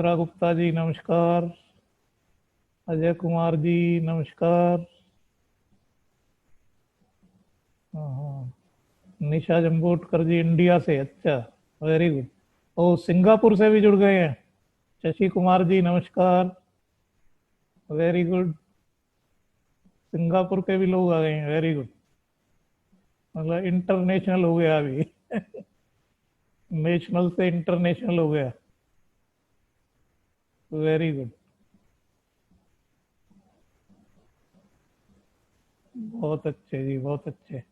इंदिरा गुप्ता जी नमस्कार। अजय कुमार जी नमस्कार। हाँ, निशा जम्बूटकर जी इंडिया से, अच्छा, वेरी गुड। ओ, सिंगापुर से भी जुड़ गए हैं। शशि कुमार जी नमस्कार, वेरी गुड। सिंगापुर के भी लोग आ गए हैं, वेरी गुड। मतलब इंटरनेशनल हो गया अभी। नेशनल से इंटरनेशनल हो गया, वेरी गुड। बहुत अच्छे जी, बहुत अच्छे।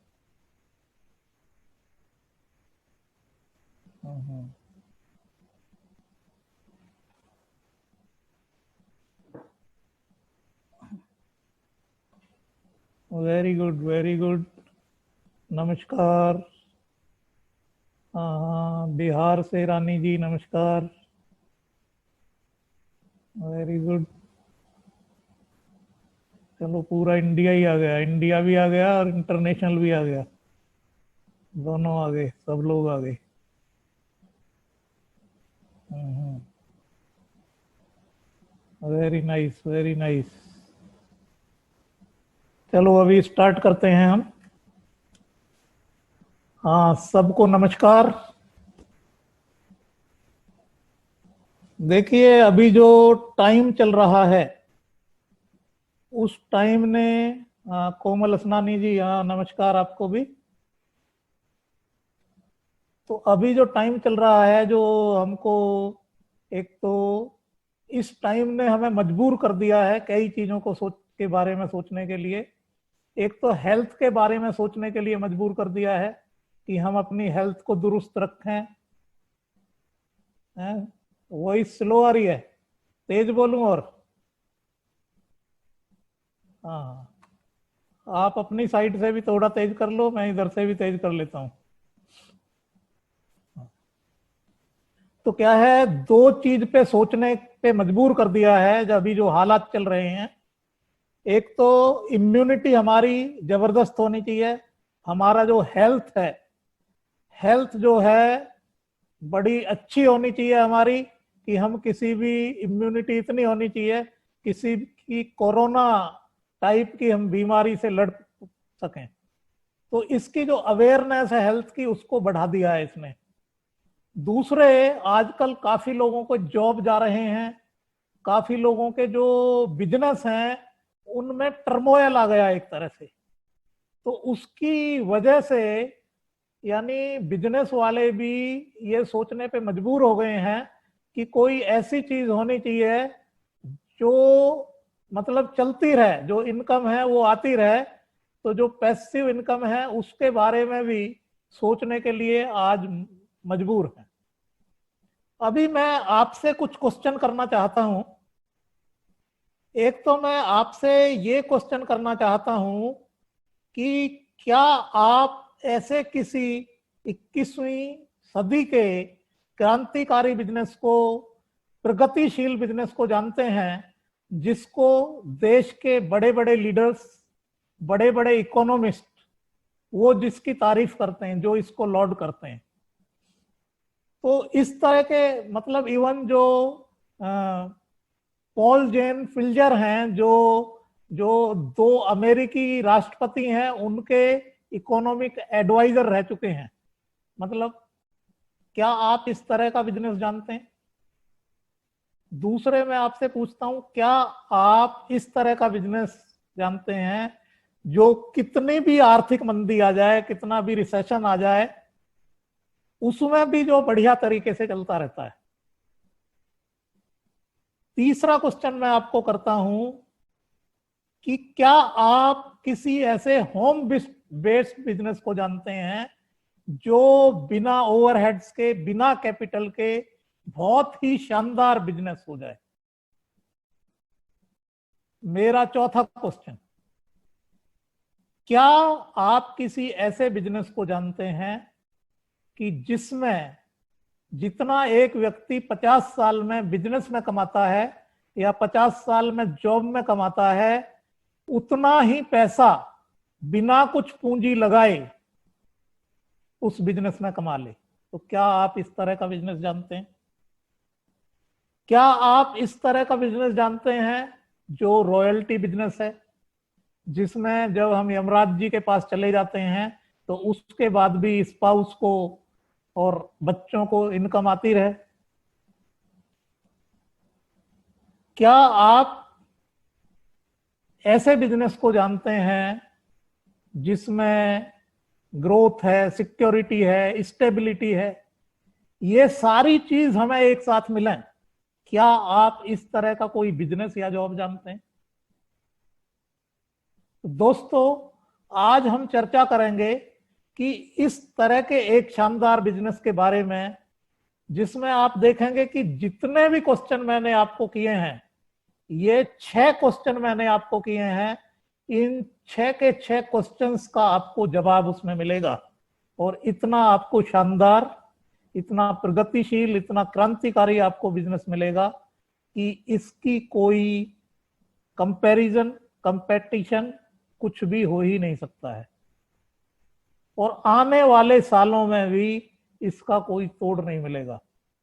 Very good, very good. नमस्कार। बिहार से रानी जी नमस्कार, वेरी गुड। चलो, पूरा इंडिया ही आ गया, इंडिया भी आ गया और इंटरनेशनल भी आ गया, दोनों आ गए, सब लोग आ गए। Very nice, very nice. चलो, अभी स्टार्ट करते हैं हम। हाँ, सबको नमस्कार। देखिए, अभी जो टाइम चल रहा है उस टाइम ने, कोमल असनानी जी, हाँ नमस्कार आपको भी। तो अभी जो टाइम चल रहा है, जो हमको, एक तो इस टाइम ने हमें मजबूर कर दिया है कई चीजों को सोच के बारे में सोचने के लिए। एक तो हेल्थ के बारे में सोचने के लिए मजबूर कर दिया है कि हम अपनी हेल्थ को दुरुस्त रखें। हैं? वॉइस स्लो आ रही है, तेज बोलूं? और हाँ, आप अपनी साइड से भी थोड़ा तेज कर लो, मैं इधर से भी तेज कर लेता हूँ। तो क्या है, दो चीज पे सोचने पे मजबूर कर दिया है जब अभी जो हालात चल रहे हैं। एक तो इम्यूनिटी हमारी जबरदस्त होनी चाहिए, हमारा जो हेल्थ है, हेल्थ जो है बड़ी अच्छी होनी चाहिए हमारी, कि हम किसी भी, इम्यूनिटी इतनी होनी चाहिए किसी की कोरोना टाइप की हम बीमारी से लड़ सकें। तो इसकी जो अवेयरनेस है हेल्थ की, उसको बढ़ा दिया है इसने। दूसरे, आजकल काफी लोगों को जॉब जा रहे हैं, काफी लोगों के जो बिजनेस हैं उनमें टर्मोइल आ गया एक तरह से। तो उसकी वजह से, यानी बिजनेस वाले भी ये सोचने पे मजबूर हो गए हैं कि कोई ऐसी चीज होनी चाहिए जो मतलब चलती रहे, जो इनकम है वो आती रहे। तो जो पैसिव इनकम है उसके बारे में भी सोचने के लिए आज मजबूर है। अभी मैं आपसे कुछ क्वेश्चन करना चाहता हूं। एक तो मैं आपसे ये क्वेश्चन करना चाहता हूं कि क्या आप ऐसे किसी 21वीं सदी के क्रांतिकारी बिजनेस को, प्रगतिशील बिजनेस को जानते हैं जिसको देश के बड़े बड़े लीडर्स, बड़े बड़े इकोनॉमिस्ट, वो जिसकी तारीफ करते हैं, जो इसको लॉर्ड करते हैं? तो इस तरह के, मतलब इवन जो पॉल जेन फिल्जर हैं, जो जो दो अमेरिकी राष्ट्रपति हैं, उनके इकोनॉमिक एडवाइजर रह चुके हैं। मतलब क्या आप इस तरह का बिजनेस जानते हैं? दूसरे, मैं आपसे पूछता हूं, क्या आप इस तरह का बिजनेस जानते हैं जो कितनी भी आर्थिक मंदी आ जाए, कितना भी रिसेशन आ जाए, उसमें भी जो बढ़िया तरीके से चलता रहता है? तीसरा क्वेश्चन मैं आपको करता हूं कि क्या आप किसी ऐसे होम बेस्ड बिजनेस को जानते हैं जो बिना ओवरहेड्स के, बिना कैपिटल के बहुत ही शानदार बिजनेस हो जाए? मेरा चौथा क्वेश्चन, क्या आप किसी ऐसे बिजनेस को जानते हैं कि जिसमें जितना एक व्यक्ति 50 साल में बिजनेस में कमाता है या 50 साल में जॉब में कमाता है, उतना ही पैसा बिना कुछ पूंजी लगाए उस बिजनेस में कमा ले? तो क्या आप इस तरह का बिजनेस जानते हैं? क्या आप इस तरह का बिजनेस जानते हैं जो रॉयल्टी बिजनेस है, जिसमें जब हम यमराज जी के पास चले जाते हैं तो उसके बाद भी स्पाउस को और बच्चों को इनकम आती रहे? क्या आप ऐसे बिजनेस को जानते हैं जिसमें ग्रोथ है, सिक्योरिटी है, स्टेबिलिटी है, ये सारी चीज हमें एक साथ मिलें? क्या आप इस तरह का कोई बिजनेस या जॉब जानते हैं? दोस्तों, आज हम चर्चा करेंगे कि इस तरह के एक शानदार बिजनेस के बारे में, जिसमें आप देखेंगे कि जितने भी क्वेश्चन मैंने आपको किए हैं, ये 6 क्वेश्चन मैंने आपको किए हैं, इन 6 के 6 क्वेश्चंस का आपको जवाब उसमें मिलेगा। और इतना आपको शानदार, इतना प्रगतिशील, इतना क्रांतिकारी आपको बिजनेस मिलेगा कि इसकी कोई कंपैरिजन, कंपेटिशन कुछ भी हो ही नहीं सकता है। और आने वाले सालों में भी इसका कोई तोड़ नहीं मिलेगा।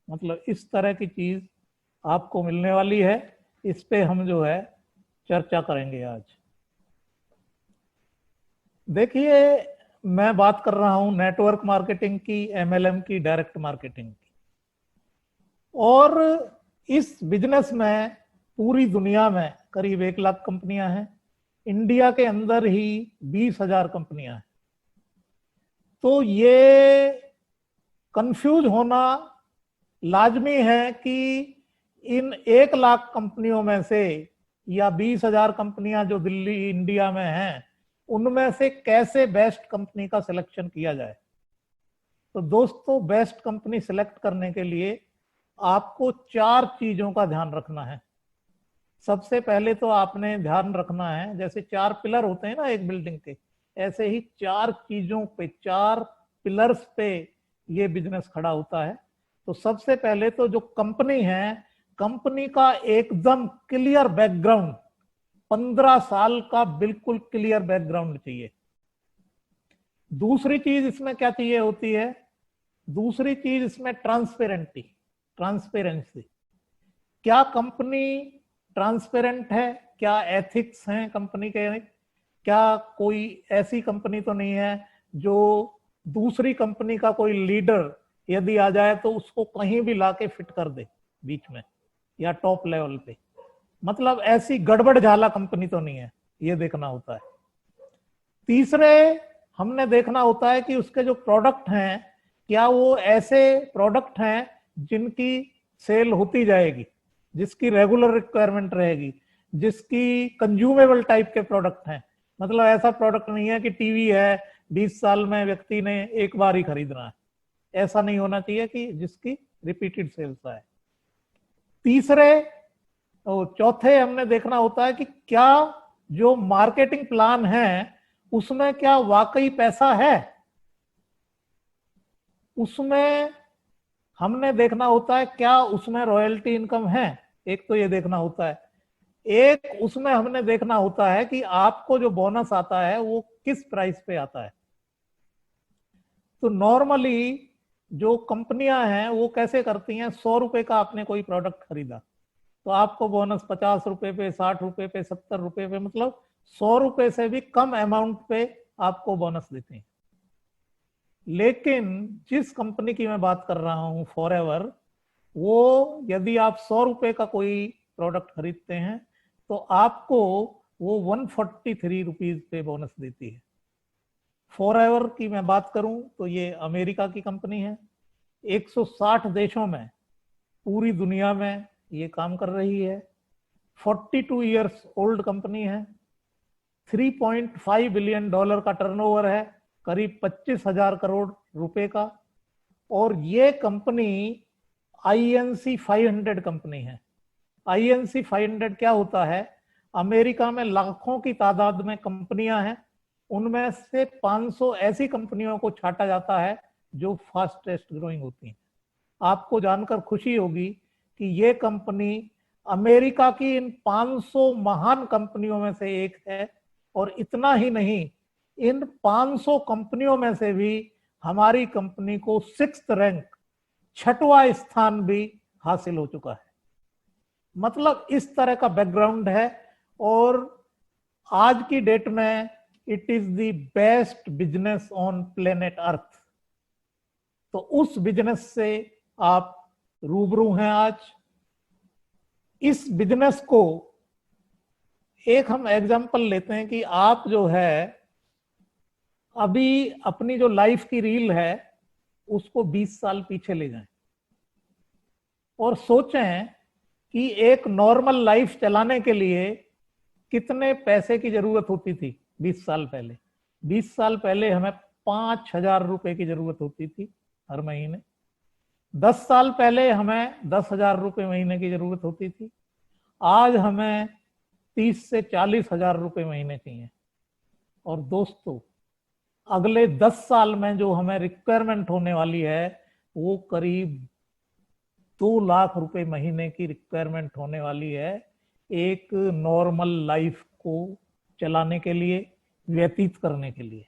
मतलब इस तरह की चीज आपको मिलने वाली है। इस पे हम जो है चर्चा करेंगे आज। देखिए, मैं बात कर रहा हूं नेटवर्क मार्केटिंग की, एमएलएम की, डायरेक्ट मार्केटिंग की। और इस बिजनेस में पूरी दुनिया में करीब 1 लाख कंपनियां हैं। इंडिया के अंदर ही 20,000 कंपनियां हैं। तो ये कंफ्यूज होना लाजमी है कि इन 1 लाख कंपनियों में से या 20,000 कंपनियां जो दिल्ली इंडिया में हैं, उनमें से कैसे बेस्ट कंपनी का सिलेक्शन किया जाए। तो दोस्तों, बेस्ट कंपनी सिलेक्ट करने के लिए आपको 4 चीजों का ध्यान रखना है। सबसे पहले तो आपने ध्यान रखना है, जैसे 4 पिलर होते हैं ना एक बिल्डिंग के, ऐसे ही 4 चीजों पे, 4 पिलर्स पे ये बिजनेस खड़ा होता है। तो सबसे पहले तो जो कंपनी है, कंपनी का एकदम क्लियर बैकग्राउंड, 15 साल का बिल्कुल क्लियर बैकग्राउंड चाहिए। दूसरी चीज इसमें क्या चाहिए होती है? दूसरी चीज इसमें ट्रांसपेरेंसी। क्या कंपनी ट्रांसपेरेंट है? क्या एथिक्स हैं कंपनी के? क्या कोई ऐसी कंपनी तो नहीं है जो दूसरी कंपनी का कोई लीडर यदि आ जाए तो उसको कहीं भी लाके फिट कर दे बीच में या टॉप लेवल पे? मतलब ऐसी गड़बड़ झाला कंपनी तो नहीं है, ये देखना होता है। तीसरे, हमने देखना होता है कि उसके जो प्रोडक्ट हैं, क्या वो ऐसे प्रोडक्ट हैं जिनकी सेल होती जाएगी, जिसकी रेगुलर रिक्वायरमेंट रहेगी, जिसकी कंज्यूमेबल टाइप के प्रोडक्ट हैं। मतलब ऐसा प्रोडक्ट नहीं है कि टीवी है, 20 साल में व्यक्ति ने एक बार ही खरीदना है। ऐसा नहीं होना चाहिए कि जिसकी रिपीटेड सेल्स आए। तीसरे और चौथे, हमने देखना होता है कि क्या जो मार्केटिंग प्लान है उसमें क्या वाकई पैसा है। उसमें हमने देखना होता है क्या उसमें रॉयल्टी इनकम है। एक तो ये देखना होता है। एक उसमें हमने देखना होता है कि आपको जो बोनस आता है वो किस प्राइस पे आता है। तो नॉर्मली जो कंपनियां हैं वो कैसे करती हैं, 100 रुपए का आपने कोई प्रोडक्ट खरीदा तो आपको बोनस 50 रुपए पे, 60 रुपए पे, 70 रुपए पे, मतलब 100 रुपए से भी कम अमाउंट पे आपको बोनस देते हैं। लेकिन जिस कंपनी की मैं बात कर रहा हूं, फॉरएवर, वो यदि आप 100 रुपए का कोई प्रोडक्ट खरीदते हैं तो आपको वो 143 रुपीज पे बोनस देती है। फॉरएवर की मैं बात करूं तो ये अमेरिका की कंपनी है। 160 देशों में पूरी दुनिया में ये काम कर रही है। 42 इयर्स ओल्ड कंपनी है। 3.5 बिलियन डॉलर का टर्नओवर है, करीब 25,000 करोड़ रुपए का। और ये कंपनी INC 500 कंपनी है। INC 500 क्या होता है? अमेरिका में लाखों की तादाद में कंपनियां हैं, उनमें से 500 ऐसी कंपनियों को छांटा जाता है जो फास्टेस्ट ग्रोइंग होती हैं। आपको जानकर खुशी होगी कि ये कंपनी अमेरिका की इन 500 महान कंपनियों में से एक है। और इतना ही नहीं, इन 500 कंपनियों में से भी हमारी कंपनी को 6th रैंक, 6वां स्थान भी हासिल हो चुका है। मतलब इस तरह का बैकग्राउंड है। और आज की डेट में it is the best business on planet earth. तो उस बिजनेस से आप रूबरू हैं आज। इस बिजनेस को एक हम एग्जांपल लेते हैं कि आप जो है अभी अपनी जो लाइफ की रील है उसको 20 साल पीछे ले जाएं और सोचें कि एक नॉर्मल लाइफ चलाने के लिए कितने पैसे की जरूरत होती थी 20 साल पहले। 20 साल पहले हमें 5,000 रुपए की जरूरत होती थी हर महीने। 10 साल पहले हमें 10,000 रुपए महीने की जरूरत होती थी। आज हमें 30 से 40,000 रुपए महीने चाहिए। और दोस्तों, अगले 10 साल में जो हमें रिक्वायरमेंट होने वाली है वो करीब 2 लाख रुपए महीने की रिक्वायरमेंट होने वाली है एक नॉर्मल लाइफ को चलाने के लिए, व्यतीत करने के लिए।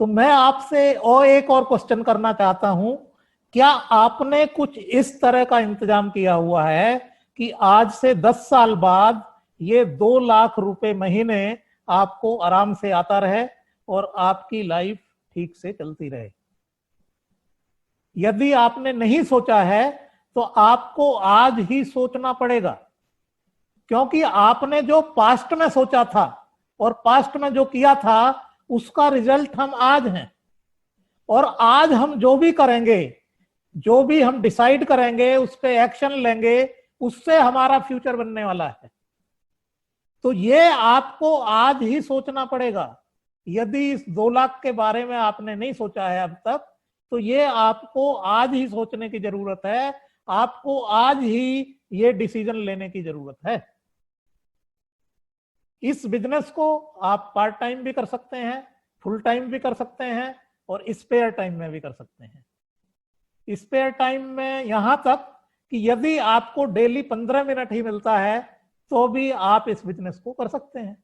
तो मैं आपसे और एक और क्वेश्चन करना चाहता हूं, क्या आपने कुछ इस तरह का इंतजाम किया हुआ है कि आज से 10 साल बाद ये 2 लाख रुपए महीने आपको आराम से आता रहे और आपकी लाइफ ठीक से चलती रहे? यदि आपने नहीं सोचा है तो आपको आज ही सोचना पड़ेगा, क्योंकि आपने जो पास्ट में सोचा था और पास्ट में जो किया था उसका रिजल्ट हम आज हैं। और आज हम जो भी करेंगे, जो भी हम डिसाइड करेंगे, उस पर एक्शन लेंगे, उससे हमारा फ्यूचर बनने वाला है। तो ये आपको आज ही सोचना पड़ेगा। यदि इस 2 लाख के बारे में आपने नहीं सोचा है अब तक, तो ये आपको आज ही सोचने की जरूरत है। आपको आज ही ये डिसीजन लेने की जरूरत है। इस बिजनेस को आप पार्ट टाइम भी कर सकते हैं, फुल टाइम भी कर सकते हैं और स्पेयर टाइम में भी कर सकते हैं। स्पेयर टाइम में यहां तक कि यदि आपको डेली 15 मिनट ही मिलता है तो भी आप इस बिजनेस को कर सकते हैं।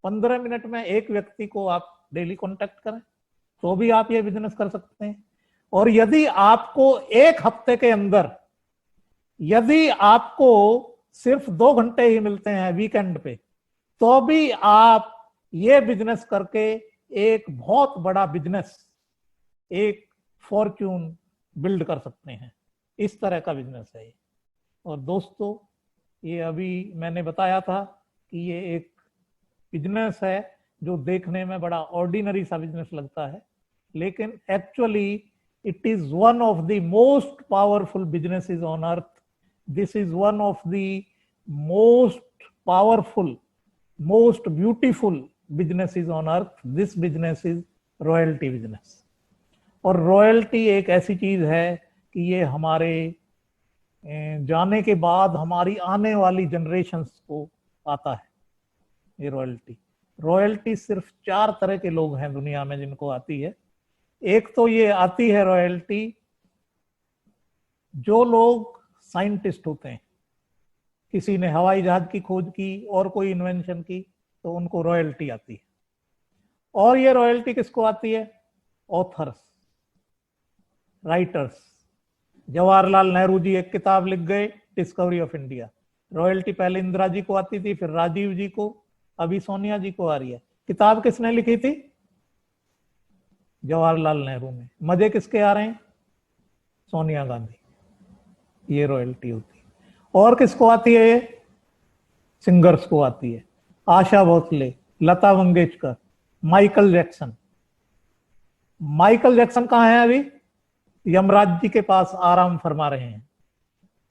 15 मिनट में एक व्यक्ति को आप डेली कांटेक्ट करें तो भी आप ये बिजनेस कर सकते हैं। और यदि आपको एक हफ्ते के अंदर, यदि आपको सिर्फ 2 घंटे ही मिलते हैं वीकेंड पे, तो भी आप ये बिजनेस करके एक बहुत बड़ा बिजनेस, एक फॉर्च्यून बिल्ड कर सकते हैं। इस तरह का बिजनेस है ये। और दोस्तों, ये अभी मैंने बताया था कि ये एक बिजनेस है जो देखने में बड़ा ऑर्डिनरी सा बिजनेस लगता है, लेकिन actually it is one of the most powerful businesses on earth. This is one of the most powerful, most beautiful businesses on earth. This business is royalty business. और रॉयल्टी एक ऐसी चीज है कि ये हमारे जाने के बाद हमारी आने वाली जनरेशंस को आता है। ये रॉयल्टी सिर्फ 4 तरह के लोग हैं दुनिया में जिनको आती है। एक तो ये आती है रॉयल्टी जो लोग साइंटिस्ट होते हैं, किसी ने हवाई जहाज की खोज की और कोई इन्वेंशन की, तो उनको रॉयल्टी आती है। और ये रॉयल्टी किसको आती है? Authors, writers. जवाहरलाल नेहरू जी एक किताब लिख गए, डिस्कवरी ऑफ इंडिया। रॉयल्टी पहले इंदिरा जी को आती थी, फिर राजीव जी को, अभी सोनिया जी को आ रही है। किताब किसने लिखी थी? जवाहरलाल नेहरू ने। मजे किसके आ रहे हैं? सोनिया गांधी। ये रॉयल्टी होती है। और किसको आती है? ये सिंगर्स को आती है। Asha Bhosle, Lata Mangeshkar, Michael Jackson. Michael Jackson कहाँ है? अभी यमराज जी के पास आराम फरमा रहे हैं।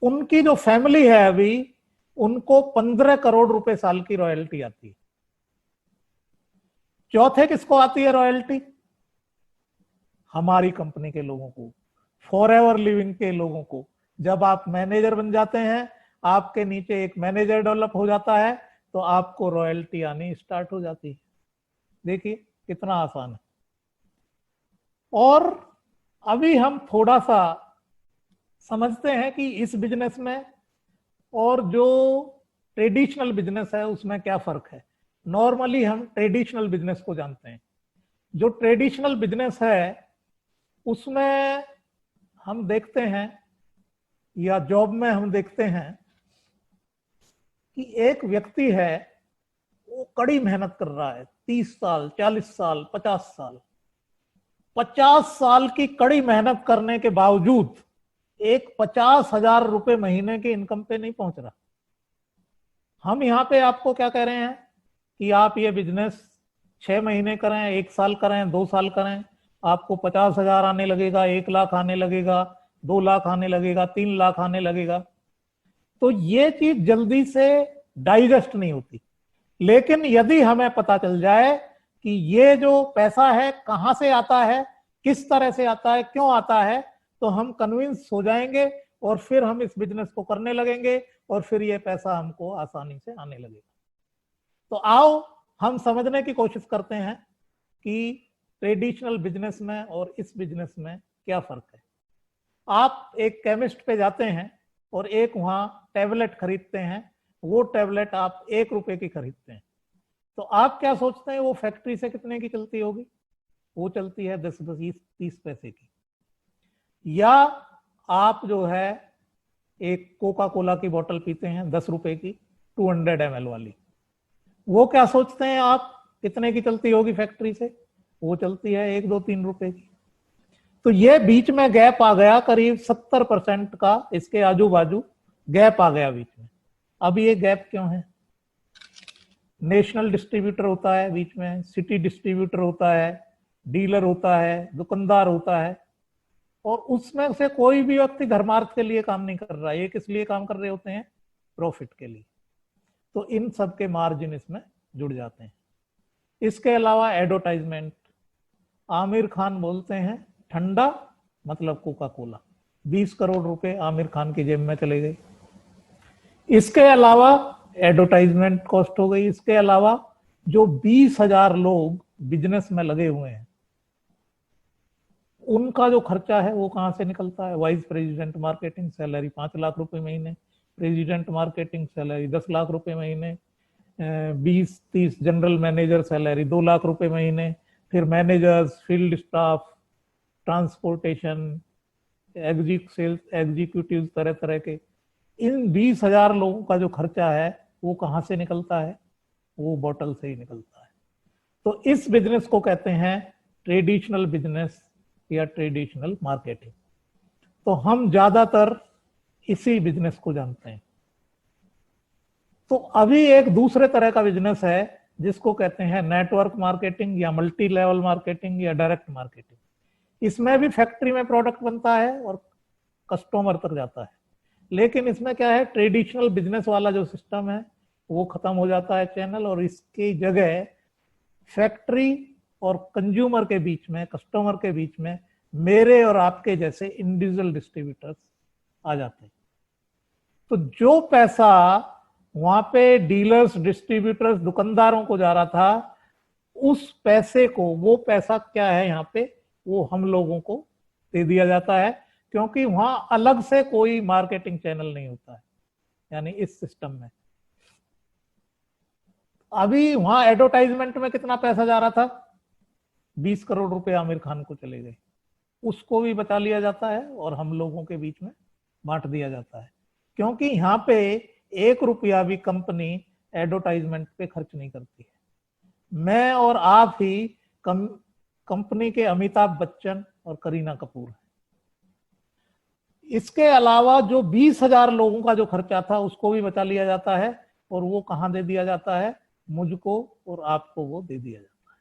उनकी जो फैमिली है अभी, उनको 15 करोड़ रुपए साल की रॉयल्टी आती है। चौथे किसको आती है रॉयल्टी? हमारी कंपनी के लोगों को, फॉरएवर लिविंग के लोगों को। जब आप मैनेजर बन जाते हैं, आपके नीचे एक मैनेजर डेवलप हो जाता है, तो आपको रॉयल्टी आनी स्टार्ट हो जाती है। देखिए कितना आसान है। और अभी हम थोड़ा सा समझते हैं कि इस बिजनेस में और जो ट्रेडिशनल बिजनेस है उसमें क्या फर्क है। नॉर्मली हम ट्रेडिशनल बिजनेस को जानते हैं। जो ट्रेडिशनल बिजनेस है उसमें हम देखते हैं, या जॉब में हम देखते हैं कि एक व्यक्ति है, वो कड़ी मेहनत कर रहा है, 30 साल, 40 साल, 50 साल, 50 साल की कड़ी मेहनत करने के बावजूद एक 50,000 रुपए महीने की इनकम पे नहीं पहुंच रहा। हम यहाँ पे आपको क्या कह रहे हैं कि आप ये बिजनेस 6 महीने करें, 1 साल करें, 2 साल करें, आपको 50,000 आने लगेगा, 1 लाख आने लगेगा, 2 लाख आने लगेगा, 3 लाख आने लगेगा। तो ये चीज जल्दी से डाइजेस्ट नहीं होती। लेकिन यदि हमें पता चल जाए कि ये जो पैसा है कहां से आता है, किस तरह से आता है, क्यों आता है, तो हम कन्विंस हो जाएंगे और फिर हम इस बिजनेस को करने लगेंगे और फिर ये पैसा हमको आसानी से आने लगेगा। तो आओ हम समझने की कोशिश करते हैं कि ट्रेडिशनल बिजनेस में और इस बिजनेस में क्या फर्क है। आप एक केमिस्ट पे जाते हैं और एक वहां टैबलेट खरीदते हैं, वो टैबलेट आप 1 रुपए की खरीदते हैं, तो आप क्या सोचते हैं वो फैक्ट्री से कितने की चलती होगी? वो चलती है 10, 20, 30 पैसे की। या आप जो है एक कोका कोला की बोतल पीते हैं 10 रुपए की, 200 ml वाली, वो क्या सोचते हैं आप कितने की चलती होगी फैक्ट्री से? वो चलती है 1, 2, 3 रुपए की। तो ये बीच में गैप आ गया, करीब 70% का इसके आजू बाजू गैप आ गया बीच में। अब ये गैप क्यों है? नेशनल डिस्ट्रीब्यूटर होता है बीच में, सिटी डिस्ट्रीब्यूटर होता है, डीलर होता है, दुकानदार होता है, और उसमें से कोई भी व्यक्ति धर्मार्थ के लिए काम नहीं कर रहा है। ये किस लिए काम कर रहे होते हैं? प्रॉफिट के लिए। तो इन सब के मार्जिन इसमें जुड़ जाते हैं। इसके अलावा एडवर्टाइजमेंट, आमिर खान बोलते हैं ठंडा मतलब कोका कोला, 20 करोड़ रुपए आमिर खान की जेब में चले गए। इसके अलावा एडवर्टाइजमेंट कॉस्ट हो गई। इसके अलावा जो 20,000 लोग बिजनेस में लगे हुए हैं, उनका जो खर्चा है वो कहां से निकलता है? Vice president marketing salary 5 lakh रुपए महीने, प्रेसिडेंट मार्केटिंग सैलरी 10 लाख रुपए महीने, 20-30 जनरल मैनेजर सैलरी 2 लाख रुपए महीने, फिर managers, field staff, transportation, executive, तरह तरह के। इन 20,000 लोगों का जो खर्चा है वो कहां से निकलता है? वो बोतल से ही निकलता है। तो इस बिजनेस को कहते हैं ट्रेडिशनल बिजनेस या ट्रेडिशनल मार्केटिंग। तो हम ज्यादातर इसी बिजनेस को जानते हैं। तो अभी एक दूसरे तरह का बिजनेस है जिसको कहते हैं नेटवर्क मार्केटिंग या मल्टी लेवल मार्केटिंग या डायरेक्ट मार्केटिंग। इसमें भी फैक्ट्री में प्रोडक्ट बनता है और कस्टमर तक जाता है, लेकिन इसमें क्या है, ट्रेडिशनल बिजनेस वाला जो सिस्टम है वो खत्म हो जाता है चैनल, और इसकी जगह फैक्ट्री और कंज्यूमर के बीच में, कस्टमर के बीच में मेरे और आपके जैसे इंडिविजुअल डिस्ट्रीब्यूटर्स आ जाते हैं। तो जो पैसा वहां पे डीलर्स, डिस्ट्रीब्यूटर्स, दुकानदारों को जा रहा था, उस पैसे को, वो पैसा क्या है यहाँ पे, वो हम लोगों को दे दिया जाता है, क्योंकि वहां अलग से कोई मार्केटिंग चैनल नहीं होता है, यानी इस सिस्टम में। अभी वहां एडवर्टाइजमेंट में कितना पैसा जा रहा था? 20 करोड़ रुपए आमिर खान को चले गए, उसको भी बचा लिया जाता है और हम लोगों के बीच में बांट दिया जाता है, क्योंकि यहाँ पे 1 रुपया भी कंपनी एडवर्टाइजमेंट पे खर्च नहीं करती है। मैं और आप ही कंपनी के अमिताभ बच्चन और करीना कपूर हैं। इसके अलावा जो 20,000 लोगों का जो खर्चा था उसको भी बचा लिया जाता है, और वो कहां दे दिया जाता है? मुझको और आपको वो दे दिया जाता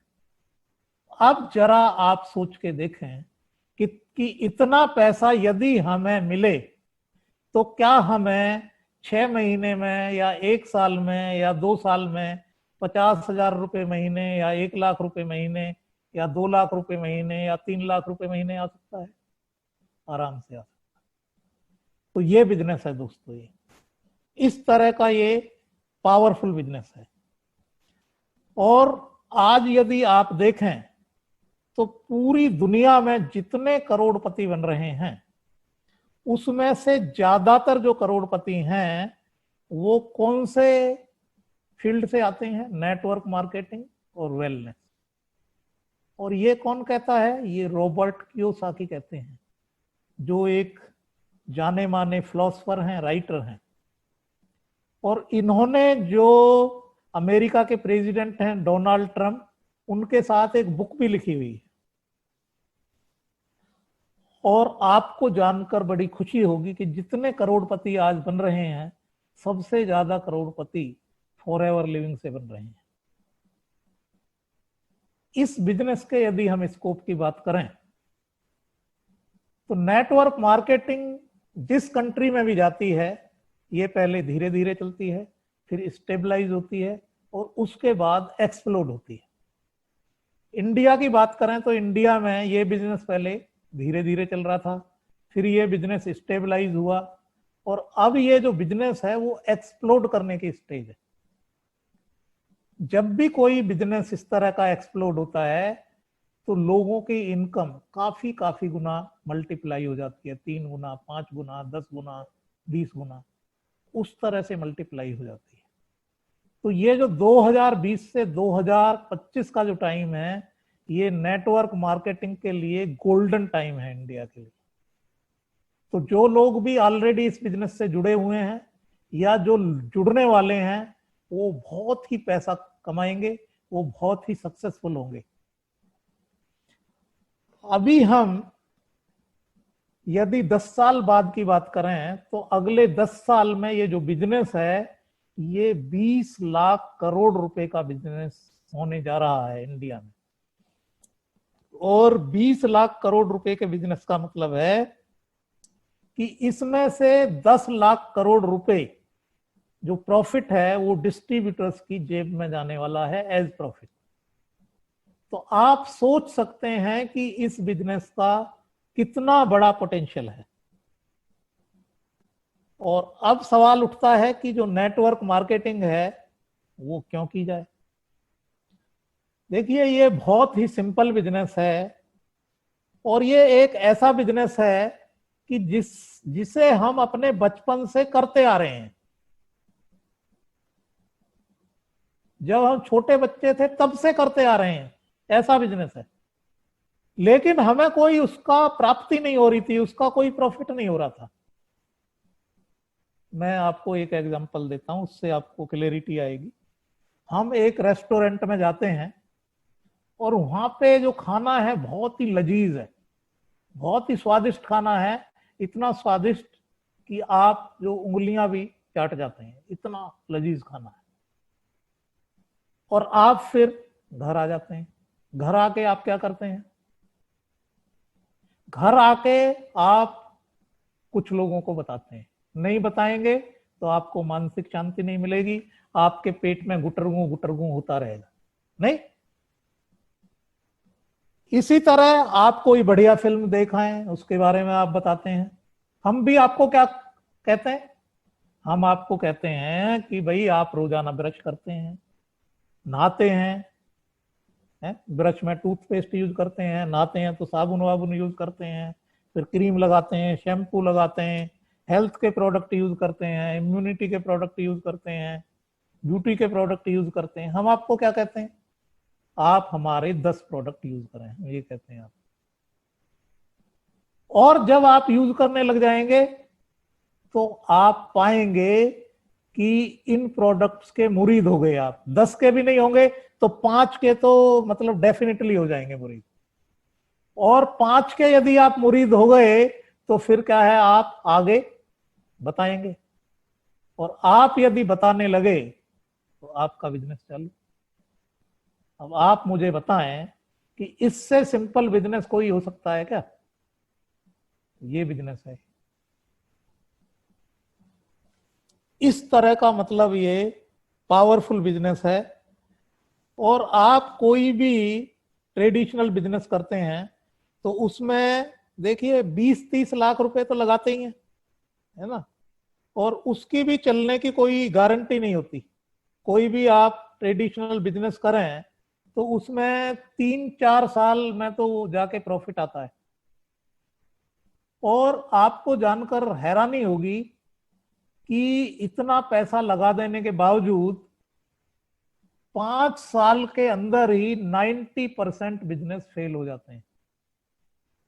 है। अब जरा आप सोच के देखें कि इतना पैसा यदि हमें मिले तो क्या हमें 6 महीने में या 1 साल में या 2 साल में 50,000 रुपए महीने या 1 लाख रुपए महीने या 2 लाख रुपए महीने या 3 लाख रुपए महीने आ सकता है? आराम से आ सकता है। तो ये बिजनेस है दोस्तों, ये इस तरह का ये पावरफुल बिजनेस है। और आज यदि आप देखें तो पूरी दुनिया में जितने करोड़पति बन रहे हैं उसमें से ज्यादातर जो करोड़पति हैं वो कौन से फील्ड से आते हैं? नेटवर्क मार्केटिंग और वेलनेस। और ये कौन कहता है? ये रॉबर्ट कियोसाकी कहते हैं, जो एक जाने माने फिलोसोफर हैं, राइटर हैं। और इन्होंने जो अमेरिका के प्रेसिडेंट हैं डोनाल्ड ट्रंप, उनके साथ एक बुक भी लिखी हुई है। और आपको जानकर बड़ी खुशी होगी कि जितने करोड़पति आज बन रहे हैं, सबसे ज्यादा करोड़पति फॉरएवर लिविंग से बन रहे हैं। इस बिजनेस के यदि हम स्कोप की बात करें तो नेटवर्क मार्केटिंग जिस कंट्री में भी जाती है, ये पहले धीरे धीरे चलती है, फिर स्टेबलाइज होती है और उसके बाद एक्सप्लोड होती है। इंडिया की बात करें तो इंडिया में ये बिजनेस पहले धीरे धीरे चल रहा था, फिर ये बिजनेस स्टेबलाइज हुआ और अब ये जो बिजनेस है वो एक्सप्लोड करने की स्टेज है। जब भी कोई बिजनेस इस तरह का एक्सप्लोड होता है तो लोगों की इनकम काफी काफी गुना मल्टीप्लाई हो जाती है, 3 गुना, 5 गुना, 10 गुना, 20 गुना, उस तरह से मल्टीप्लाई हो जाती है। तो ये जो 2020 से 2025 का जो टाइम है, ये नेटवर्क मार्केटिंग के लिए गोल्डन टाइम है इंडिया के लिए। तो जो लोग भी ऑलरेडी इस बिजनेस से जुड़े हुए हैं या जो जुड़ने वाले हैं, वो बहुत ही पैसा कमाएंगे, वो बहुत ही सक्सेसफुल होंगे। अभी हम यदि 10 साल बाद की बात करें तो अगले 10 साल में ये जो बिजनेस है, ये 20 लाख करोड़ रुपए का बिजनेस होने जा रहा है इंडिया में। और 20 लाख करोड़ रुपए के बिजनेस का मतलब है कि इसमें से 10 लाख करोड़ रुपए जो प्रॉफिट है वो डिस्ट्रीब्यूटर्स की जेब में जाने वाला है एज प्रॉफिट। तो आप सोच सकते हैं कि इस बिजनेस का कितना बड़ा पोटेंशियल है। और अब सवाल उठता है कि जो नेटवर्क मार्केटिंग है वो क्यों की जाए। देखिए, ये बहुत ही सिंपल बिजनेस है और ये एक ऐसा बिजनेस है कि जिसे हम अपने बचपन से करते आ रहे हैं। जब हम छोटे बच्चे थे तब से करते आ रहे हैं, ऐसा बिजनेस है। लेकिन हमें कोई उसका प्राप्ति नहीं हो रही थी, उसका कोई प्रॉफिट नहीं हो रहा था। मैं आपको एक एग्जांपल देता हूं, उससे आपको क्लैरिटी आएगी। हम एक रेस्टोरेंट में जाते हैं और वहां पे जो खाना है बहुत ही लजीज है, बहुत ही स्वादिष्ट खाना है, इतना स्वादिष्ट कि आप जो उंगलियां भी चाट जाते हैं, इतना लजीज खाना है। और आप फिर घर आ जाते हैं। घर आके आप क्या करते हैं? घर आके आप कुछ लोगों को बताते हैं। नहीं बताएंगे तो आपको मानसिक शांति नहीं मिलेगी, आपके पेट में गुटरगू होता रहेगा, नहीं? इसी तरह आप कोई बढ़िया फिल्म देखा है, उसके बारे में आप बताते हैं। हम भी आपको क्या कहते हैं? हम आपको कहते हैं कि भाई आप रोजाना ब्रश करते हैं, नहाते हैं, ब्रश में टूथपेस्ट यूज करते हैं, नहाते हैं तो साबुन वाबुन यूज करते हैं, फिर क्रीम लगाते हैं, शैम्पू लगाते हैं, हेल्थ के प्रोडक्ट यूज करते हैं, इम्यूनिटी के प्रोडक्ट यूज करते हैं, ब्यूटी के प्रोडक्ट यूज करते हैं। हम आपको क्या कहते हैं? आप हमारे 10 प्रोडक्ट यूज करें, ये कहते हैं आप। और जब आप यूज करने लग जाएंगे तो आप पाएंगे कि इन प्रोडक्ट्स के मुरीद हो गए आप। 10 के भी नहीं होंगे तो 5 के तो मतलब डेफिनेटली हो जाएंगे मुरीद। और 5 के यदि आप मुरीद हो गए तो फिर क्या है, आप आगे बताएंगे। और आप यदि बताने लगे तो आपका बिजनेस चालू। अब आप मुझे बताएं कि इससे सिंपल बिजनेस कोई हो सकता है क्या? ये बिजनेस है। इस तरह का मतलब ये पावरफुल बिजनेस है। और आप कोई भी ट्रेडिशनल बिजनेस करते हैं तो उसमें देखिए 20-30 लाख रुपए तो लगाते ही हैं, है ना? और उसकी भी चलने की कोई गारंटी नहीं होती। कोई भी आप ट्रेडिशनल बिजनेस करें तो उसमें 3-4 साल में तो जाके प्रॉफिट आता है। और आपको जानकर हैरानी होगी कि इतना पैसा लगा देने के बावजूद 5 साल के अंदर ही 90% बिजनेस फेल हो जाते हैं।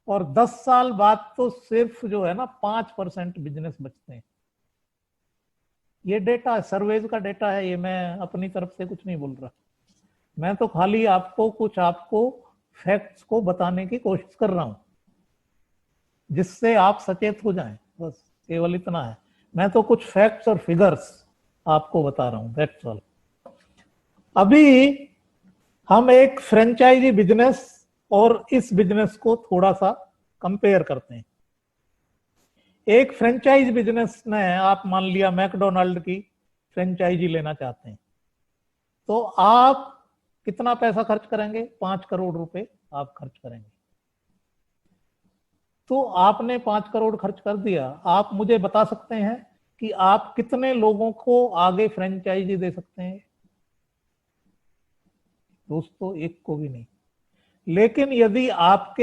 और 10 साल बाद तो सिर्फ जो है ना 5% बिजनेस बचते हैं। ये डेटा सर्वेज का डेटा है, ये मैं अपनी तरफ से कुछ नहीं बोल रहा। मैं तो खाली आपको फैक्ट्स को बताने की कोशिश कर रहा हूं, जिससे आप सचेत हो जाएं, बस केवल इतना है। मैं तो कुछ फैक्ट्स और फिगर्स आपको बता रहा हूं, दैट्स ऑल। अभी हम एक फ्रेंचाइजी बिजनेस और इस बिजनेस को थोड़ा सा कंपेयर करते हैं। एक फ्रेंचाइज बिजनेस में आप मान लिया मैकडोनाल्ड की फ्रेंचाइजी लेना चाहते हैं, तो आप कितना पैसा खर्च करेंगे? 5 करोड़ रुपए आप खर्च करेंगे। तो आपने 5 करोड़ खर्च कर दिया। आप मुझे बता सकते हैं कि आप कितने लोगों को आगे फ्रेंचाइजी दे सकते हैं? दोस्तों, एक को भी नहीं। लेकिन यदि आप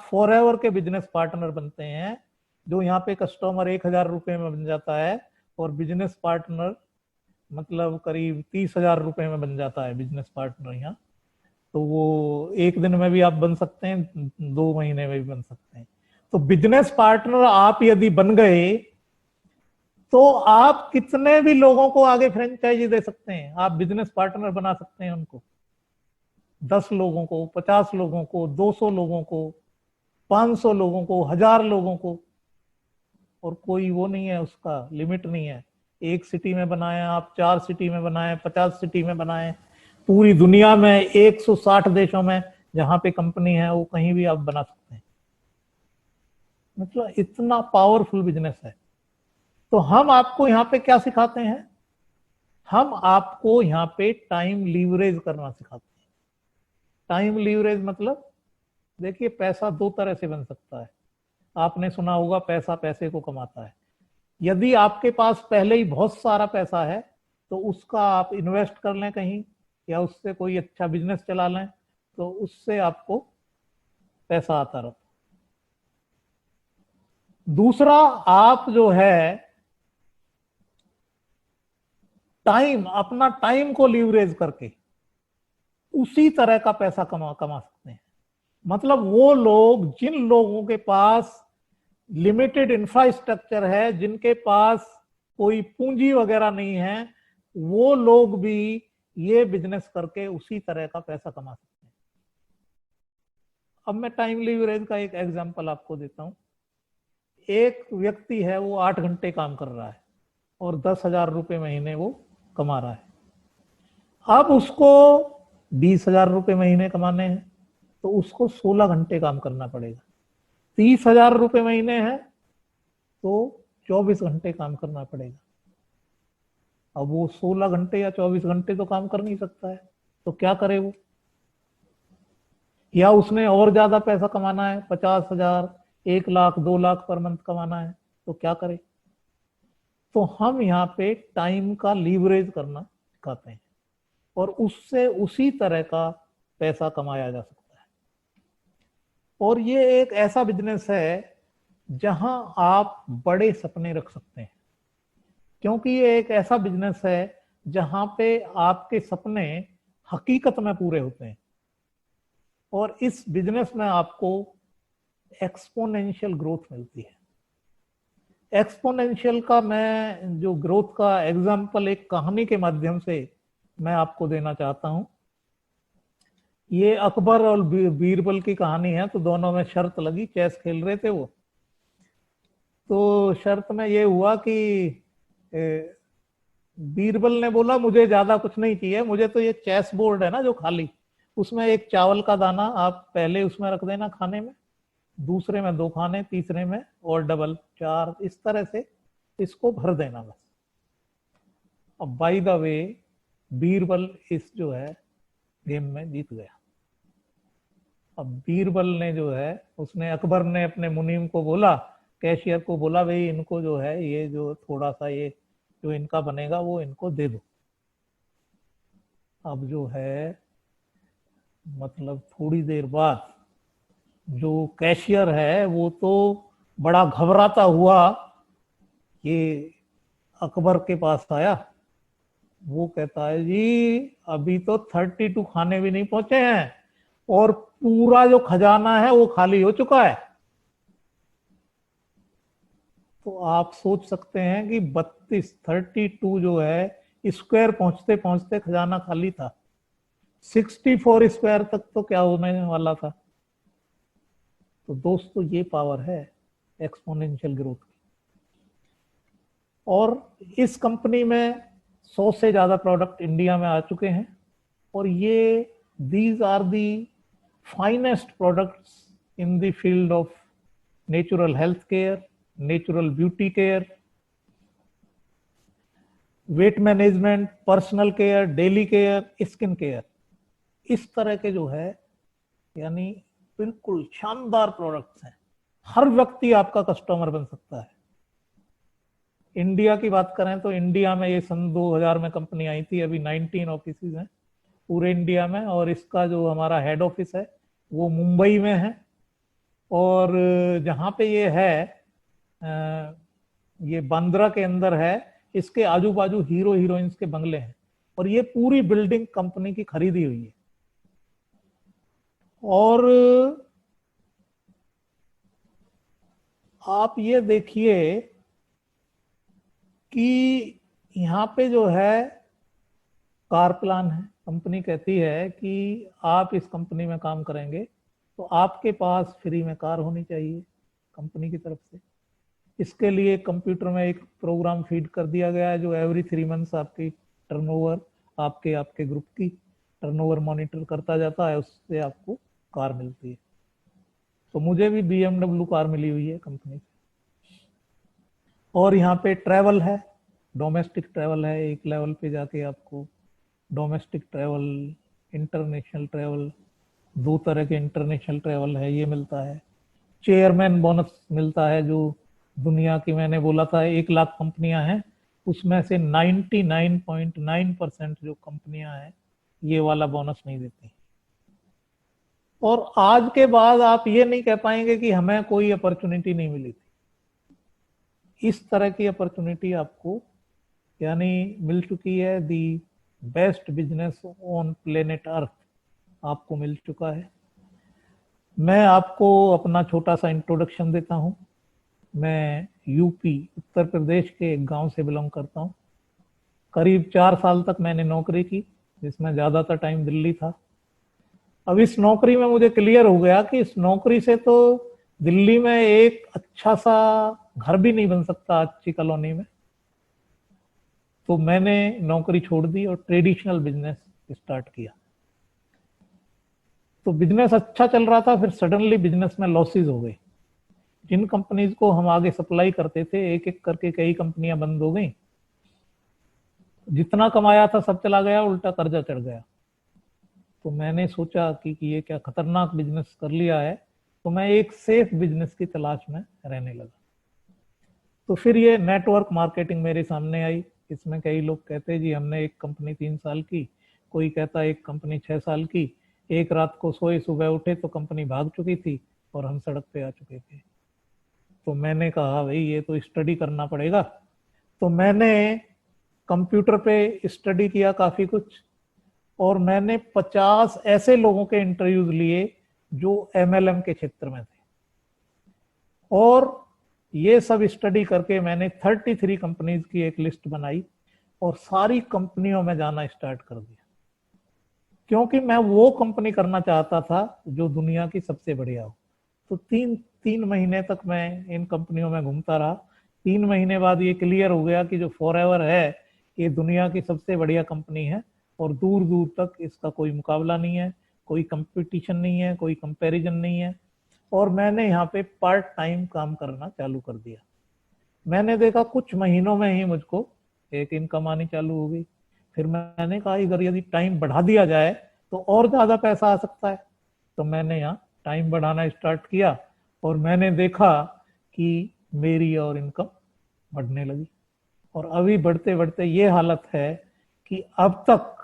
फॉरएवर के बिजनेस पार्टनर बनते हैं, जो यहाँ पे कस्टमर 1,000 रुपए में बन जाता है और बिजनेस पार्टनर मतलब करीब 30,000 रुपए में बन जाता है बिजनेस पार्टनर यहाँ, तो वो एक दिन में भी आप बन सकते हैं, 2 महीने में भी बन सकते हैं। तो बिजनेस पार्टनर आप यदि बन गए तो आप कितने भी लोगों को आगे फ्रेंचाइजी दे सकते हैं। आप बिजनेस पार्टनर बना सकते हैं उनको, 10 लोगों को, 50 लोगों को, 200 लोगों को, 500 लोगों को, 1000 लोगों को, और कोई वो नहीं है, उसका लिमिट नहीं है। एक सिटी में बनाए आप, 4 सिटी में बनाए, 50 सिटी में बनाए, पूरी दुनिया में 160 देशों में जहां पे कंपनी है वो कहीं भी आप बना सकते हैं। मतलब इतना पावरफुल बिजनेस है। तो हम आपको यहाँ पे क्या सिखाते हैं? हम आपको यहाँ पे टाइम लीवरेज करना सिखाते हैं। टाइम लीवरेज मतलब, देखिए पैसा 2 तरह से बन सकता है। आपने सुना होगा पैसा पैसे को कमाता है। यदि आपके पास पहले ही बहुत सारा पैसा है तो उसका आप इन्वेस्ट कर लें कहीं, या उससे कोई अच्छा बिजनेस चला लें, तो उससे आपको पैसा आता रहता। दूसरा, आप जो है अपना टाइम को लीवरेज करके उसी तरह का पैसा कमा सकते हैं। मतलब वो लोग, जिन लोगों के पास लिमिटेड इंफ्रास्ट्रक्चर है, जिनके पास कोई पूंजी वगैरह नहीं है, वो लोग भी ये बिजनेस करके उसी तरह का पैसा कमा सकते हैं। अब मैं टाइम लीवरेज का एक एग्जांपल आपको देता हूं। एक व्यक्ति है, वो 8 घंटे काम कर रहा है और 10,000 रुपए महीने वो कमा रहा है। अब उसको 20,000 रुपए महीने कमाने हैं तो उसको 16 घंटे काम करना पड़ेगा। 30,000 रुपए महीने है तो 24 घंटे काम करना पड़ेगा। अब वो 16 घंटे या 24 घंटे तो काम कर नहीं सकता है, तो क्या करे वो? या उसने और ज्यादा पैसा कमाना है, 50,000, 1 लाख, 2 लाख पर मंथ कमाना है, तो क्या करे? तो हम यहाँ पे टाइम का लीवरेज करना सिखाते हैं और उससे उसी तरह का पैसा कमाया जा सकता है। और ये एक ऐसा बिजनेस है जहां आप बड़े सपने रख सकते हैं, क्योंकि ये एक ऐसा बिजनेस है जहां पे आपके सपने हकीकत में पूरे होते हैं। और इस बिजनेस में आपको एक्सपोनेंशियल ग्रोथ मिलती है। एक्सपोनेंशियल का मैं जो ग्रोथ का एग्जांपल एक कहानी के माध्यम से मैं आपको देना चाहता हूं। ये अकबर और बीरबल की कहानी है। तो दोनों में शर्त लगी, चेस खेल रहे थे वो। तो शर्त में ये हुआ कि बीरबल ने बोला मुझे ज्यादा कुछ नहीं चाहिए, मुझे तो ये चेस बोर्ड है ना जो खाली, उसमें एक चावल का दाना आप पहले उसमें रख देना खाने में, दूसरे में 2 खाने, तीसरे में और डबल 4, इस तरह से इसको भर देना बस। अब बाय द वे बीरबल इस जो है गेम में जीत गया। अब बीरबल ने जो है, उसने, अकबर ने अपने मुनीम को बोला, कैशियर को बोला, भाई इनको जो है ये जो थोड़ा सा ये जो इनका बनेगा वो इनको दे दो। अब जो है मतलब थोड़ी देर बाद जो कैशियर है वो तो बड़ा घबराता हुआ ये अकबर के पास आया। वो कहता है जी अभी तो 32 खाने भी नहीं पहुंचे हैं और पूरा जो खजाना है वो खाली हो चुका है। तो आप सोच सकते हैं कि 32 जो है स्क्वायर पहुंचते पहुंचते खजाना खाली था। 64 स्क्वायर तक तो क्या होने वाला था। तो दोस्तों ये पावर है एक्सपोनेंशियल ग्रोथ की। और इस कंपनी में 100 से ज्यादा प्रोडक्ट इंडिया में आ चुके हैं, और ये these are the finest products in the field of natural health care, natural beauty care, weight management, personal care, daily care, skin care. इस तरह के जो है यानी बिल्कुल शानदार प्रोडक्ट्स हैं। हर व्यक्ति आपका कस्टमर बन सकता है। इंडिया की बात करें तो इंडिया में ये सन 2000 में कंपनी आई थी। अभी 19 ऑफिस हैं पूरे इंडिया में, और इसका जो हमारा हेड ऑफिस है वो मुंबई में है। और जहाँ पे ये है ये बांद्रा के अंदर है। इसके आजू बाजू हीरो हीरोइंस के बंगले हैं, और ये पूरी बिल्डिंग कंपनी की खरीदी हुई है। और आप ये देखिए कि यहाँ पे जो है कार प्लान है। कंपनी कहती है कि आप इस कंपनी में काम करेंगे तो आपके पास फ्री में कार होनी चाहिए कंपनी की तरफ से। इसके लिए कंप्यूटर में एक प्रोग्राम फीड कर दिया गया है जो एवरी 3 मंथ्स आपकी टर्नओवर, आपके आपके ग्रुप की टर्नओवर मॉनिटर करता जाता है, उससे आपको कार मिलती है। तो मुझे भी BMW कार मिली हुई है कंपनी से। और यहाँ पे ट्रैवल है, डोमेस्टिक ट्रैवल है। एक लेवल पे जाके आपको डोमेस्टिक ट्रैवल, इंटरनेशनल ट्रैवल, 2 तरह के इंटरनेशनल ट्रैवल है, ये मिलता है। चेयरमैन बोनस मिलता है, जो दुनिया की मैंने बोला था 1 लाख कंपनियां हैं, उसमें से 99.9% जो कंपनियां हैं ये वाला बोनस नहीं देती। और आज के बाद आप ये नहीं कह पाएंगे कि हमें कोई अपॉर्चुनिटी नहीं मिली थी। इस तरह की अपॉर्चुनिटी आपको यानी मिल चुकी है। The best business on planet earth आपको मिल चुका है। मैं आपको अपना छोटा सा इंट्रोडक्शन देता हूं। मैं यूपी उत्तर प्रदेश के एक गांव से बिलोंग करता हूं। करीब 4 साल तक मैंने नौकरी की, जिसमें ज्यादातर टाइम दिल्ली था। अब इस नौकरी में मुझे क्लियर हो गया कि इस नौकरी से तो दिल्ली में एक अच्छा सा घर भी नहीं बन सकता अच्छी कॉलोनी में। तो मैंने नौकरी छोड़ दी और ट्रेडिशनल बिजनेस स्टार्ट किया। तो बिजनेस अच्छा चल रहा था, फिर सडनली बिजनेस में लॉसेस हो गए। जिन कंपनीज को हम आगे सप्लाई करते थे एक एक करके कई कंपनियां बंद हो गई। जितना कमाया था सब चला गया, उल्टा कर्जा चढ़ गया। तो मैंने सोचा कि ये क्या खतरनाक बिजनेस कर लिया है। तो मैं एक सेफ बिजनेस की तलाश में रहने लगा। तो फिर ये नेटवर्क मार्केटिंग मेरे सामने आई। इसमें कई लोग कहते जी हमने एक कंपनी 3 साल की, कोई कहता एक कंपनी 6 साल की। एक रात को सोए सुबह उठे तो कंपनी भाग चुकी थी और हम सड़क पे आ चुके थे। तो मैंने कहा भाई ये तो स्टडी करना पड़ेगा। तो मैंने कंप्यूटर पे स्टडी किया काफी कुछ, और मैंने 50 ऐसे लोगों के इंटरव्यूज लिए जो MLM के क्षेत्र में थे। और ये सब स्टडी करके मैंने 33 कंपनीज की एक लिस्ट बनाई और सारी कंपनियों में जाना स्टार्ट कर दिया, क्योंकि मैं वो कंपनी करना चाहता था जो दुनिया की सबसे बढ़िया हो। तो 3 महीने तक मैं इन कंपनियों में घूमता रहा। 3 महीने बाद ये क्लियर हो गया कि जो फॉरएवर है ये दुनिया की सबसे बढ़िया कंपनी है, और दूर दूर तक इसका कोई मुकाबला नहीं है, कोई कंपटीशन नहीं है, कोई कंपैरिजन नहीं है। और मैंने यहाँ पे पार्ट टाइम काम करना चालू कर दिया। मैंने देखा कुछ महीनों में ही मुझको एक इनकम आनी चालू हो गई। फिर मैंने कहा अगर यदि टाइम बढ़ा दिया जाए तो और ज्यादा पैसा आ सकता है। तो मैंने यहाँ टाइम बढ़ाना स्टार्ट किया, और मैंने देखा कि मेरी और इनकम बढ़ने लगी। और अभी बढ़ते बढ़ते ये हालत है कि अब तक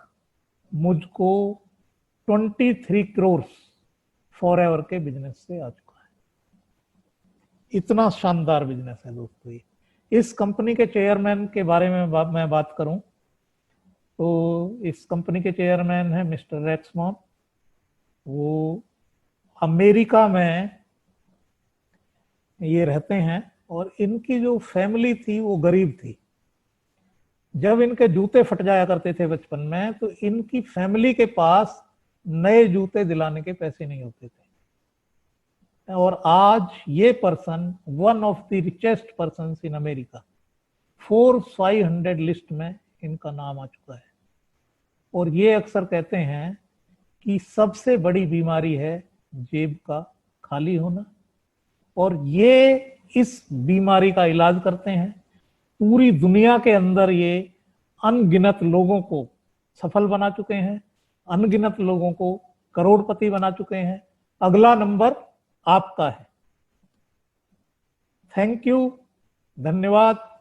मुझको 23 करोड़ फॉरएवर के बिजनेस से आ चुका है। इतना शानदार बिजनेस है दोस्तों ये। इस कंपनी के चेयरमैन के बारे में मैं बात करूं तो इस कंपनी के चेयरमैन है मिस्टर रेक्समॉन। वो अमेरिका में ये रहते हैं, और इनकी जो फैमिली थी वो गरीब थी। जब इनके जूते फट जाया करते थे बचपन में, तो इनकी फैमिली के पास नए जूते दिलाने के पैसे नहीं होते थे। और आज ये person one of the richest person in America, 400 list में इनका नाम आ चुका है। और ये अक्सर कहते हैं कि सबसे बड़ी बीमारी है जेब का खाली होना, और ये इस बीमारी का इलाज करते हैं। पूरी दुनिया के अंदर ये अनगिनत लोगों को सफल बना चुके हैं, अनगिनत लोगों को करोड़पति बना चुके हैं। अगला नंबर आपका है। थैंक यू, धन्यवाद।